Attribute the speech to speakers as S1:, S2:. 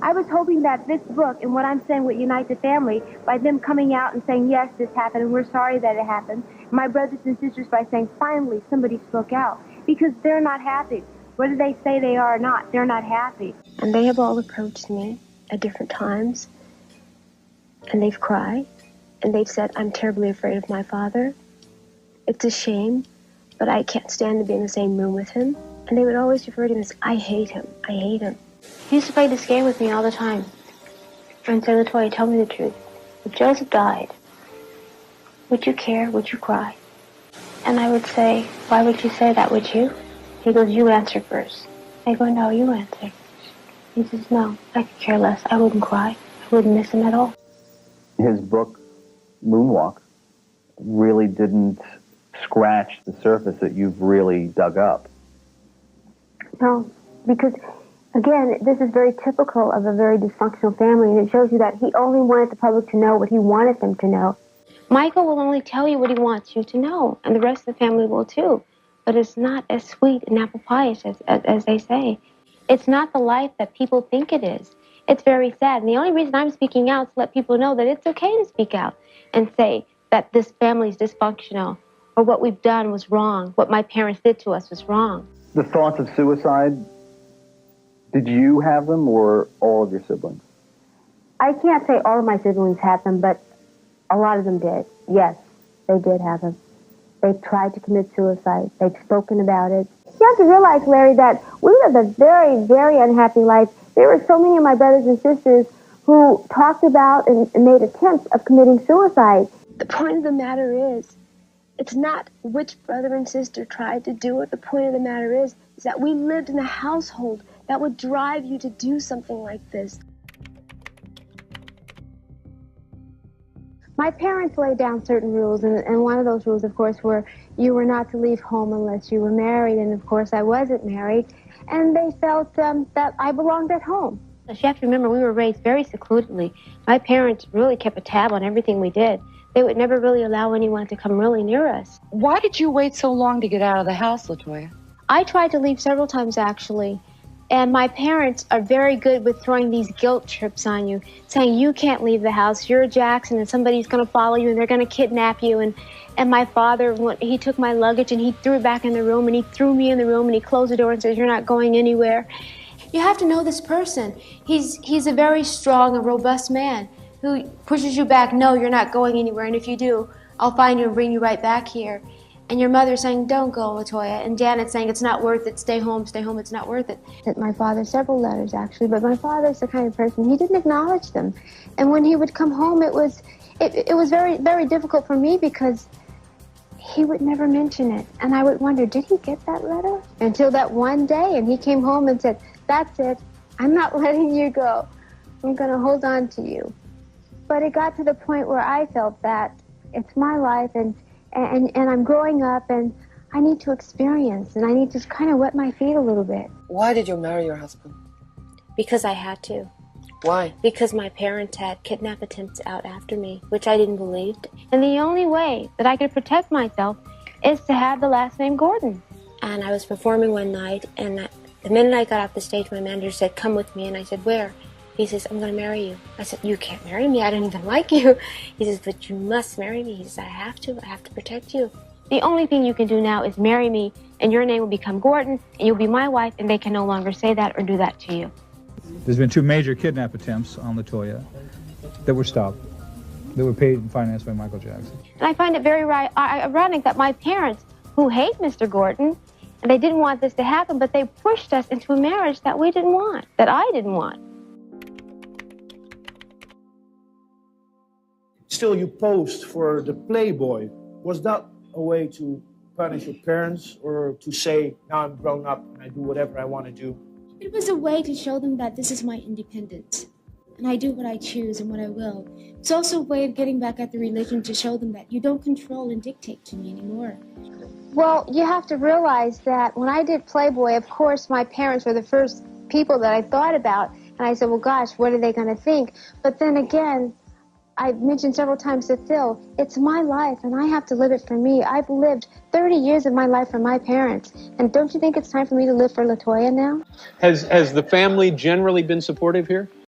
S1: I was hoping that this book and what I'm saying would unite the family by them coming out and saying, yes, this happened, and we're sorry that it happened. My brothers and sisters by saying, finally, somebody spoke out, because they're not happy. Whether they say they are or not, they're not happy.
S2: And they have all approached me at different times, and they've cried, and they've said, I'm terribly afraid of my father. It's a shame, but I can't stand to be in the same room with him. And they would always refer to him as, I hate him, I hate him. He used to play this game with me all the time. And say, Latoya, tell me the truth. If Joseph died, would you care? Would you cry? And I would say, why would you say that, would you? He goes, you answer first. I go, no, you answer. He says, no, I could care less. I wouldn't cry. I wouldn't miss him at all.
S3: His book, Moonwalk, really didn't scratch the surface that you've really dug up.
S2: No, because, again, this is very typical of a very dysfunctional family, and it shows you that he only wanted the public to know what he wanted them to know. Michael will only tell you what he wants you to know, and the rest of the family will too. But it's not as sweet and apple pie-ish as they say. It's not the life that people think it is. It's very sad, and the only reason I'm speaking out is to let people know that it's okay to speak out and say that this family is dysfunctional, or what we've done was wrong, what my parents did to us was wrong.
S3: The thoughts of suicide, did you have them or all of your siblings?
S2: I can't say all of my siblings had them, but a lot of them did. Yes, they did have them. They tried to commit suicide. They've spoken about it. You have to realize, Larry, that we lived a very, very unhappy life. There were so many of my brothers and sisters who talked about and made attempts of committing suicide. The point of the matter is, it's not which brother and sister tried to do it. The point of the matter is that we lived in a household that would drive you to do something like this. My parents laid down certain rules, and one of those rules, of course, were you were not to leave home unless you were married, and of course I wasn't married, and they felt that I belonged at home. You have to remember, we were raised very secludedly. My parents really kept a tab on everything we did. They would never really allow anyone to come really near us.
S4: Why did you wait so long to get out of the house, Latoya?
S2: I tried to leave several times, actually. And my parents are very good with throwing these guilt trips on you, saying you can't leave the house, you're a Jackson, and somebody's going to follow you, and they're going to kidnap you. And my father, he took my luggage, and he threw it back in the room, and he threw me in the room, and he closed the door and says, you're not going anywhere. You have to know this person. He's a very strong and robust man who pushes you back, no, you're not going anywhere, and if you do, I'll find you and bring you right back here. And your mother saying, don't go, Latoya. And Janet saying, it's not worth it, stay home, it's not worth it. Sent my father several letters, actually, but my father's the kind of person, he didn't acknowledge them. And when he would come home, it was very, very difficult for me because he would never mention it. And I would wonder, did he get that letter? Until that one day, and he came home and said, that's it, I'm not letting you go. I'm going to hold on to you. But it got to the point where I felt that it's my life, and I'm growing up, and I need to experience, and I need to kind of wet my feet a little bit.
S4: Why did you marry your husband?
S2: Because I had to.
S4: Why?
S2: Because my parents had kidnap attempts out after me, which I didn't believe. And the only way that I could protect myself is to have the last name Gordon. And I was performing one night, and the minute I got off the stage, my manager said, come with me, and I said, where? He says, I'm going to marry you. I said, you can't marry me. I don't even like you. He says, but you must marry me. He says, I have to protect you. The only thing you can do now is marry me, and your name will become Gordon, and you'll be my wife, and they can no longer say that or do that to you.
S5: There's been 2 major kidnap attempts on Latoya that were stopped, that were paid and financed by Michael Jackson.
S2: And I find it very ironic that my parents, who hate Mr. Gordon, and they didn't want this to happen, but they pushed us into a marriage that we didn't want, that I didn't want.
S6: Still, you posed for the Playboy. Was that a way to punish your parents, or to say, now I'm grown up and I do whatever I want to do?
S7: It was a way to show them that this is my independence, and I do what I choose and what I will. It's also a way of getting back at the religion to show them that you don't control and dictate to me anymore.
S2: Well, you have to realize that when I did Playboy, of course, my parents were the first people that I thought about, and I said, well, gosh, what are they going to think? But then again, I've mentioned several times to Phil, it's my life, and I have to live it for me. I've lived 30 years of my life for my parents, and don't you think it's time for me to live for Latoya now?
S8: Has the family generally been supportive here?